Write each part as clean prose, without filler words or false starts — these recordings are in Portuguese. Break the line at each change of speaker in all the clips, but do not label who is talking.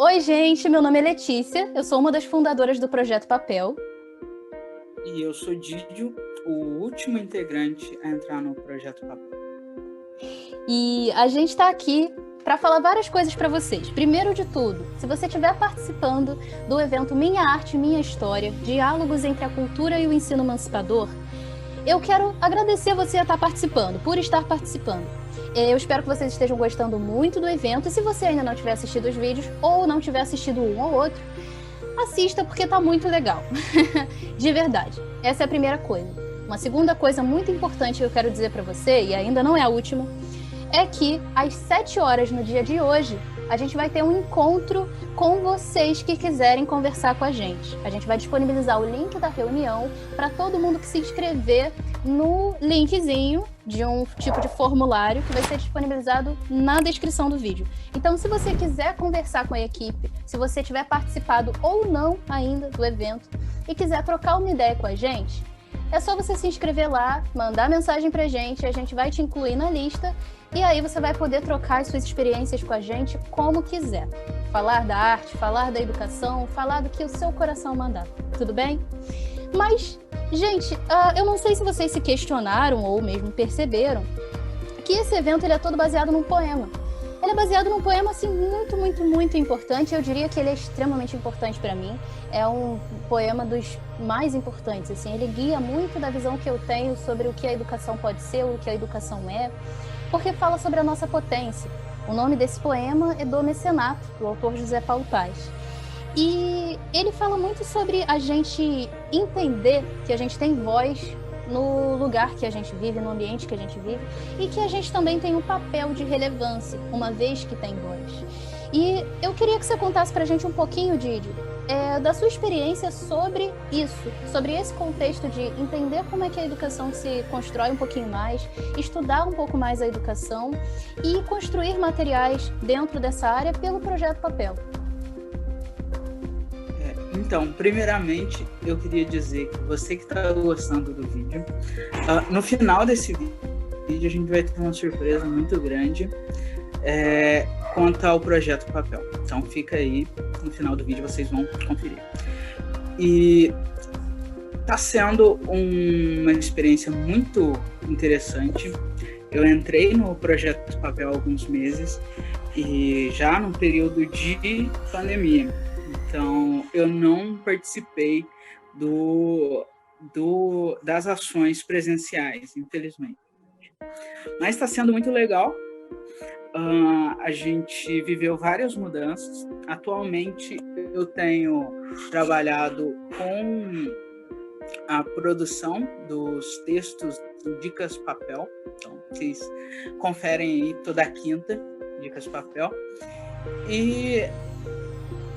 Oi, gente, meu nome é Letícia, eu sou uma das fundadoras do Projeto Papel.
E eu sou Didio, o último integrante a entrar no Projeto Papel.
E a gente está aqui para falar várias coisas para vocês. Primeiro de tudo, se você estiver participando do evento Minha Arte, Minha História, Diálogos entre a Cultura e o Ensino Emancipador, eu quero agradecer você a estar participando, por estar participando. Eu espero que vocês estejam gostando muito do evento, e se você ainda não tiver assistido os vídeos, ou não tiver assistido um ou outro, assista porque tá muito legal. De verdade. Essa é a primeira coisa. Uma segunda coisa muito importante que eu quero dizer para você, e ainda não é a última, é que às 7 horas no dia de hoje, a gente vai ter um encontro com vocês que quiserem conversar com a gente. A gente vai disponibilizar o link da reunião para todo mundo que se inscrever no linkzinho de um tipo de formulário que vai ser disponibilizado na descrição do vídeo. Então, se você quiser conversar com a equipe, se você tiver participado ou não ainda do evento e quiser trocar uma ideia com a gente, é só você se inscrever lá, mandar mensagem pra gente, a gente vai te incluir na lista e aí você vai poder trocar as suas experiências com a gente como quiser. Falar da arte, falar da educação, falar do que o seu coração mandar, tudo bem? Mas, gente, eu não sei se vocês se questionaram ou mesmo perceberam que esse evento ele é todo baseado num poema. Ele é baseado num poema assim, muito importante. Eu diria que ele é extremamente importante para mim. É um poema dos mais importantes. Assim, ele guia muito da visão que eu tenho sobre o que a educação pode ser, o que a educação é, porque fala sobre a nossa potência. O nome desse poema é Do Mecenato, do autor José Paulo Paes. E ele fala muito sobre a gente entender que a gente tem voz no lugar que a gente vive, no ambiente que a gente vive, e que a gente também tem um papel de relevância, uma vez que tem voz. E eu queria que você contasse pra gente um pouquinho, Didio, da sua experiência sobre isso, sobre esse contexto de entender como é que a educação se constrói um pouquinho mais, estudar um pouco mais a educação e construir materiais dentro dessa área pelo Projeto Papel.
Então, primeiramente, eu queria dizer que você que está gostando do vídeo, no final desse vídeo a gente vai ter uma surpresa muito grande quanto ao Projeto Papel. Então fica aí, no final do vídeo vocês vão conferir. E está sendo uma experiência muito interessante. Eu entrei no Projeto Papel há alguns meses e já no período de pandemia. Então, eu não participei das ações presenciais, infelizmente. Mas está sendo muito legal. A gente viveu várias mudanças. Atualmente, eu tenho trabalhado com a produção dos textos do Dicas Papel. Então, vocês conferem aí toda quinta, Dicas Papel. E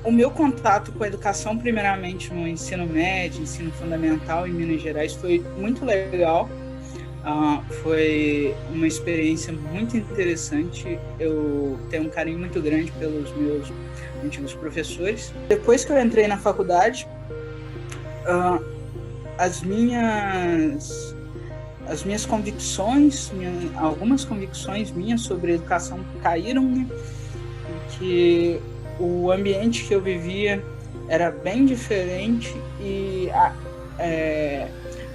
o meu contato com a educação, primeiramente no ensino médio, ensino fundamental em Minas Gerais, foi muito legal. Foi uma experiência muito interessante. Eu tenho um carinho muito grande pelos meus antigos professores. Depois que eu entrei na faculdade, as minhas convicções, algumas convicções minhas sobre educação caíram, né? Que o ambiente que eu vivia era bem diferente e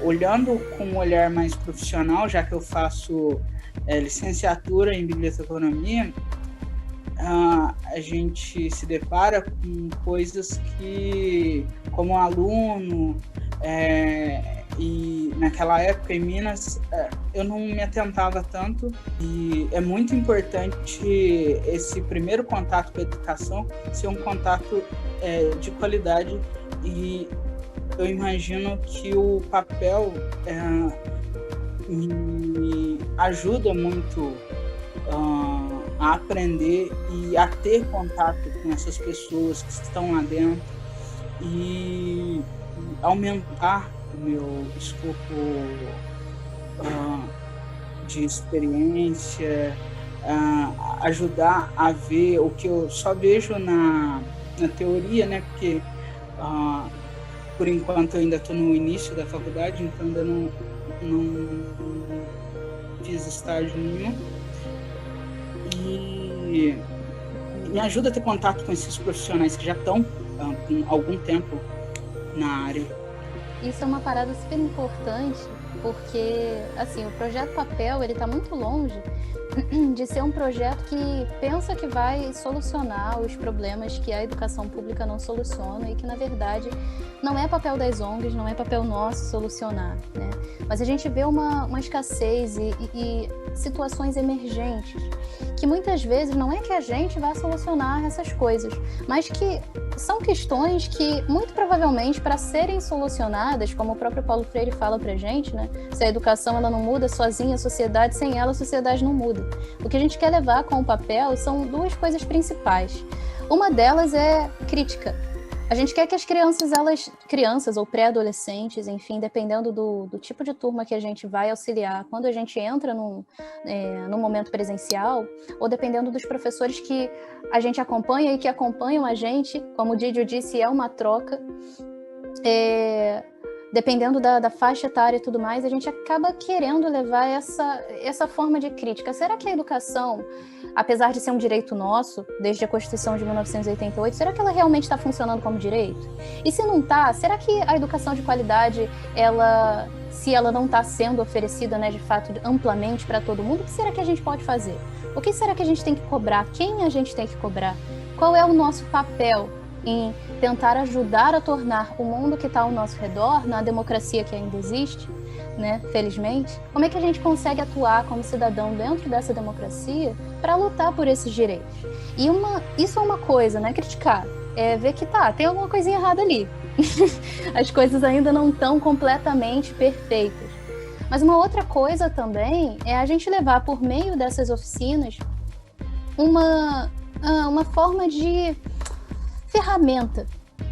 olhando com um olhar mais profissional, já que eu faço licenciatura em biblioteconomia, a gente se depara com coisas que, como aluno, e naquela época em Minas, eu não me atentava tanto, e é muito importante esse primeiro contato com a educação ser um contato de qualidade, e eu imagino que o papel me ajuda muito a aprender e a ter contato com essas pessoas que estão lá dentro e aumentar o meu escopo de experiência, ajudar a ver o que eu só vejo na teoria, né? Porque por enquanto eu ainda estou no início da faculdade, então ainda não fiz estágio nenhum. me ajuda a ter contato com esses profissionais que já estão com algum tempo na área.
Isso é uma parada super importante, porque assim, o projeto Papel, ele está muito longe de ser um projeto que pensa que vai solucionar os problemas que a educação pública não soluciona e que, na verdade, não é papel das ONGs, não é papel nosso solucionar, né? Mas a gente vê uma escassez e situações emergentes que muitas vezes não é que a gente vai solucionar essas coisas, mas que são questões que, muito provavelmente, para serem solucionadas, como o próprio Paulo Freire fala pra gente, né? Se a educação ela não muda sozinha, a sociedade, sem ela, a sociedade não muda. O que a gente quer levar com o papel são duas coisas principais. Uma delas é crítica. A gente quer que as crianças ou pré-adolescentes, enfim, dependendo do tipo de turma que a gente vai auxiliar, quando a gente entra num momento presencial, ou dependendo dos professores que a gente acompanha e que acompanham a gente, como o Didio disse, é uma troca, dependendo da faixa etária e tudo mais, a gente acaba querendo levar essa forma de crítica. Será que a educação, apesar de ser um direito nosso, desde a Constituição de 1988, será que ela realmente está funcionando como direito? E se não está, será que a educação de qualidade, se ela não está sendo oferecida, né, de fato, amplamente para todo mundo, o que será que a gente pode fazer? O que será que a gente tem que cobrar? Quem a gente tem que cobrar? Qual é o nosso papel em tentar ajudar a tornar o mundo que está ao nosso redor, na democracia que ainda existe, né, felizmente, como é que a gente consegue atuar como cidadão dentro dessa democracia para lutar por esses direitos? E isso é uma coisa, né, criticar, ver que tem alguma coisinha errada ali. As coisas ainda não estão completamente perfeitas. Mas uma outra coisa também é a gente levar por meio dessas oficinas uma forma de ferramenta,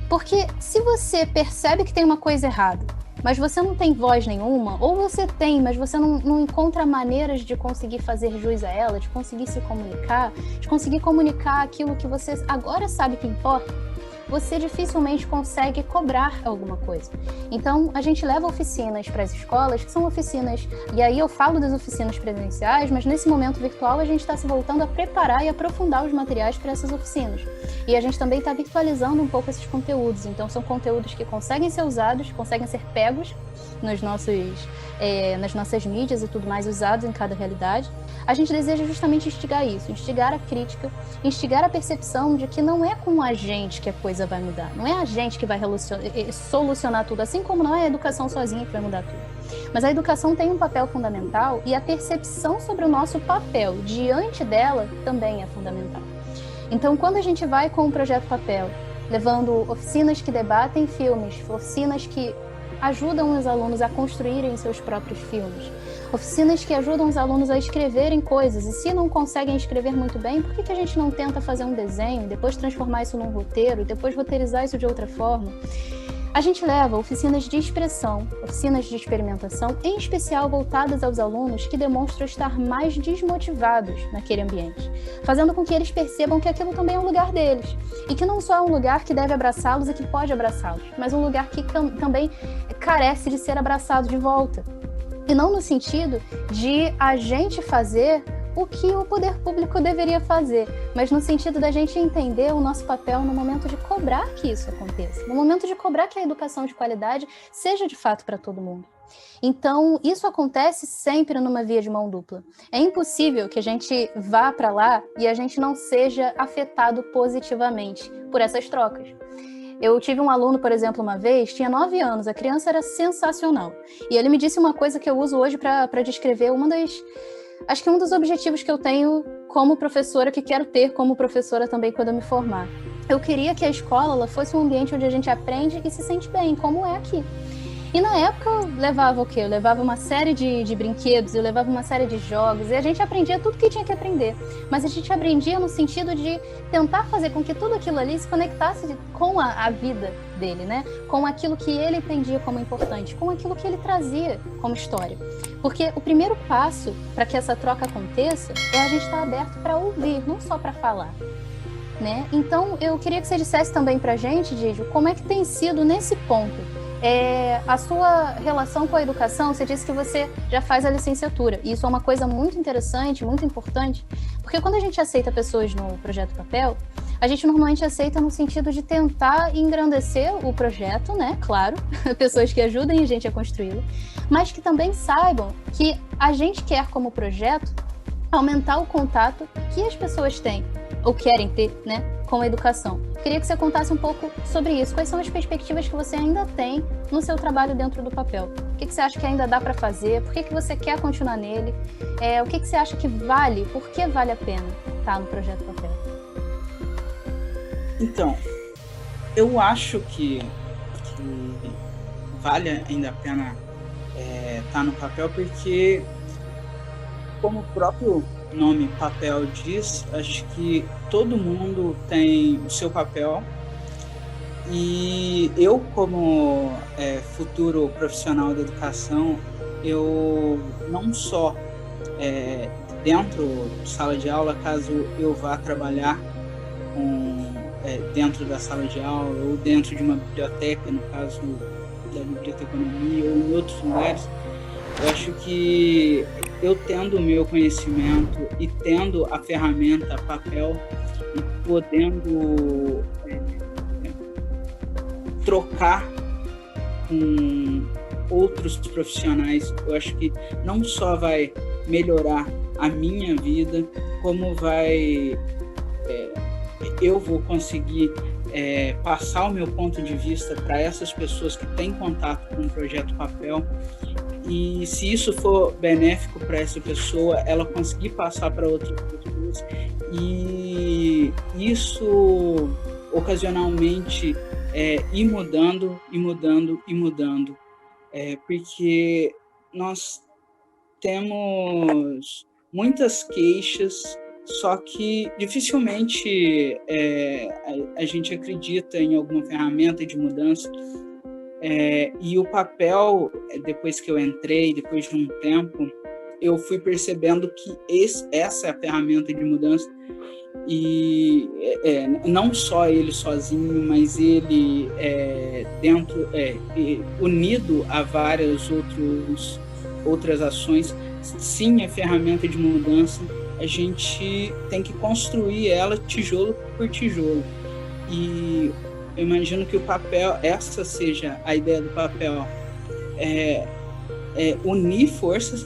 porque se você percebe que tem uma coisa errada, mas você não tem voz nenhuma, ou você tem, mas você não encontra maneiras de conseguir fazer jus a ela, de conseguir se comunicar, de conseguir comunicar aquilo que você agora sabe que importa, você dificilmente consegue cobrar alguma coisa. Então, a gente leva oficinas para as escolas, que são oficinas, e aí eu falo das oficinas presenciais, mas nesse momento virtual a gente está se voltando a preparar e aprofundar os materiais para essas oficinas. E a gente também está virtualizando um pouco esses conteúdos, então são conteúdos que conseguem ser usados, conseguem ser pegos nas nossas mídias e tudo mais, usados em cada realidade. A gente deseja justamente instigar isso, instigar a crítica, instigar a percepção de que não é com a gente que a coisa vai mudar, não é a gente que vai solucionar tudo, assim como não é a educação sozinha que vai mudar tudo. Mas a educação tem um papel fundamental e a percepção sobre o nosso papel diante dela também é fundamental. Então, quando a gente vai com o Projeto Papel, levando oficinas que debatem filmes, oficinas que ajudam os alunos a construírem seus próprios filmes, oficinas que ajudam os alunos a escreverem coisas, e se não conseguem escrever muito bem, por que a gente não tenta fazer um desenho, depois transformar isso num roteiro, depois roteirizar isso de outra forma? A gente leva oficinas de expressão, oficinas de experimentação, em especial voltadas aos alunos que demonstram estar mais desmotivados naquele ambiente, fazendo com que eles percebam que aquilo também é um lugar deles, e que não só é um lugar que deve abraçá-los e que pode abraçá-los, mas um lugar que também carece de ser abraçado de volta. E não no sentido de a gente fazer o que o poder público deveria fazer, mas no sentido da gente entender o nosso papel no momento de cobrar que isso aconteça, no momento de cobrar que a educação de qualidade seja de fato para todo mundo. Então, isso acontece sempre numa via de mão dupla. É impossível que a gente vá para lá e a gente não seja afetado positivamente por essas trocas. Eu tive um aluno, por exemplo, uma vez, tinha 9 anos, a criança era sensacional. E ele me disse uma coisa que eu uso hoje para descrever acho que um dos objetivos que eu tenho como professora, que quero ter como professora também quando eu me formar. Eu queria que a escola ela fosse um ambiente onde a gente aprende e se sente bem, como é aqui. E na época eu levava o quê? Eu levava uma série de brinquedos, eu levava uma série de jogos, e a gente aprendia tudo que tinha que aprender. Mas a gente aprendia no sentido de tentar fazer com que tudo aquilo ali se conectasse com a vida dele, né? Com aquilo que ele entendia como importante, com aquilo que ele trazia como história. Porque o primeiro passo para que essa troca aconteça é a gente estar aberto para ouvir, não só para falar. Né? Então, eu queria que você dissesse também pra gente, Didio, como é que tem sido nesse ponto a sua relação com a educação. Você disse que você já faz a licenciatura, e isso é uma coisa muito interessante, muito importante, Porque quando a gente aceita pessoas no Projeto Papel, a gente normalmente aceita no sentido de tentar engrandecer o projeto, né? Claro, pessoas que ajudem a gente a construí-lo, mas que também saibam que a gente quer, como projeto, aumentar o contato que as pessoas têm, ou querem ter, né, com a educação. Queria que você contasse um pouco sobre isso. Quais são as perspectivas que você ainda tem no seu trabalho dentro do papel? O que você acha que ainda dá para fazer? Por que você quer continuar nele? O que você acha que vale? Por que vale a pena estar no Projeto Papel?
Então, eu acho que vale ainda a pena estar no papel, porque, como o próprio nome papel diz, acho que todo mundo tem o seu papel, e eu, como futuro profissional da educação, eu não só dentro de sala de aula, caso eu vá trabalhar dentro da sala de aula ou dentro de uma biblioteca, no caso da biblioteconomia, ou em outros lugares, eu acho que eu tendo o meu conhecimento e tendo a ferramenta papel e podendo trocar com outros profissionais, eu acho que não só vai melhorar a minha vida, como eu vou conseguir passar o meu ponto de vista para essas pessoas que têm contato com o Projeto Papel, e se isso for benéfico para essa pessoa, ela conseguir passar para outras pessoas, e isso ocasionalmente ir mudando, porque nós temos muitas queixas, só que dificilmente a gente acredita em alguma ferramenta de mudança. E o papel, depois que eu entrei, depois de um tempo, eu fui percebendo que essa é a ferramenta de mudança, e não só ele sozinho, mas ele unido a várias outras ações, sim, é ferramenta de mudança. A gente tem que construir ela tijolo por tijolo. E eu imagino que o papel, essa seja a ideia do papel, unir forças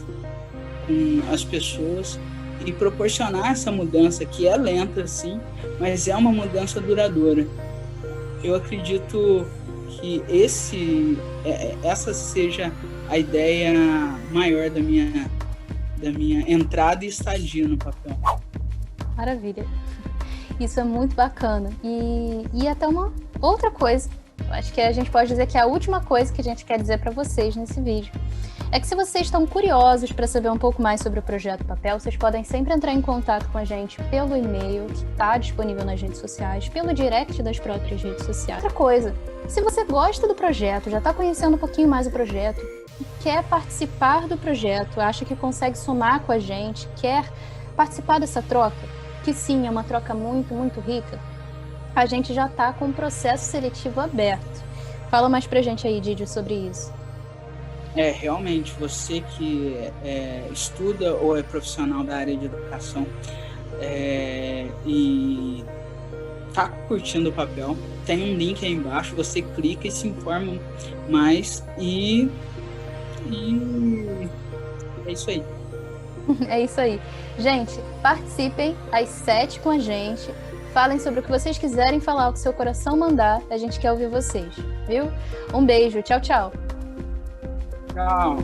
com as pessoas e proporcionar essa mudança, que é lenta, sim, mas é uma mudança duradoura. Eu acredito que essa seja a ideia maior da minha entrada e estadia no papel.
Maravilha. Isso é muito bacana. E até uma outra coisa, eu acho que a gente pode dizer que é a última coisa que a gente quer dizer para vocês nesse vídeo, é que se vocês estão curiosos para saber um pouco mais sobre o Projeto Papel, vocês podem sempre entrar em contato com a gente pelo e-mail, que está disponível nas redes sociais, pelo direct das próprias redes sociais. Outra coisa, se você gosta do projeto, já está conhecendo um pouquinho mais o projeto, quer participar do projeto, acha que consegue somar com a gente, quer participar dessa troca, que sim, é uma troca muito, muito rica, a gente já está com um processo seletivo aberto. Fala mais pra gente aí, Didio, sobre isso.
Realmente, você que estuda ou é profissional da área de educação e está curtindo o papel, tem um link aí embaixo, você clica e se informa mais, e é isso aí.
É isso aí. Gente, participem às 7 com a gente. Falem sobre o que vocês quiserem falar, o que seu coração mandar. A gente quer ouvir vocês, viu? Um beijo. Tchau, tchau.
Tchau.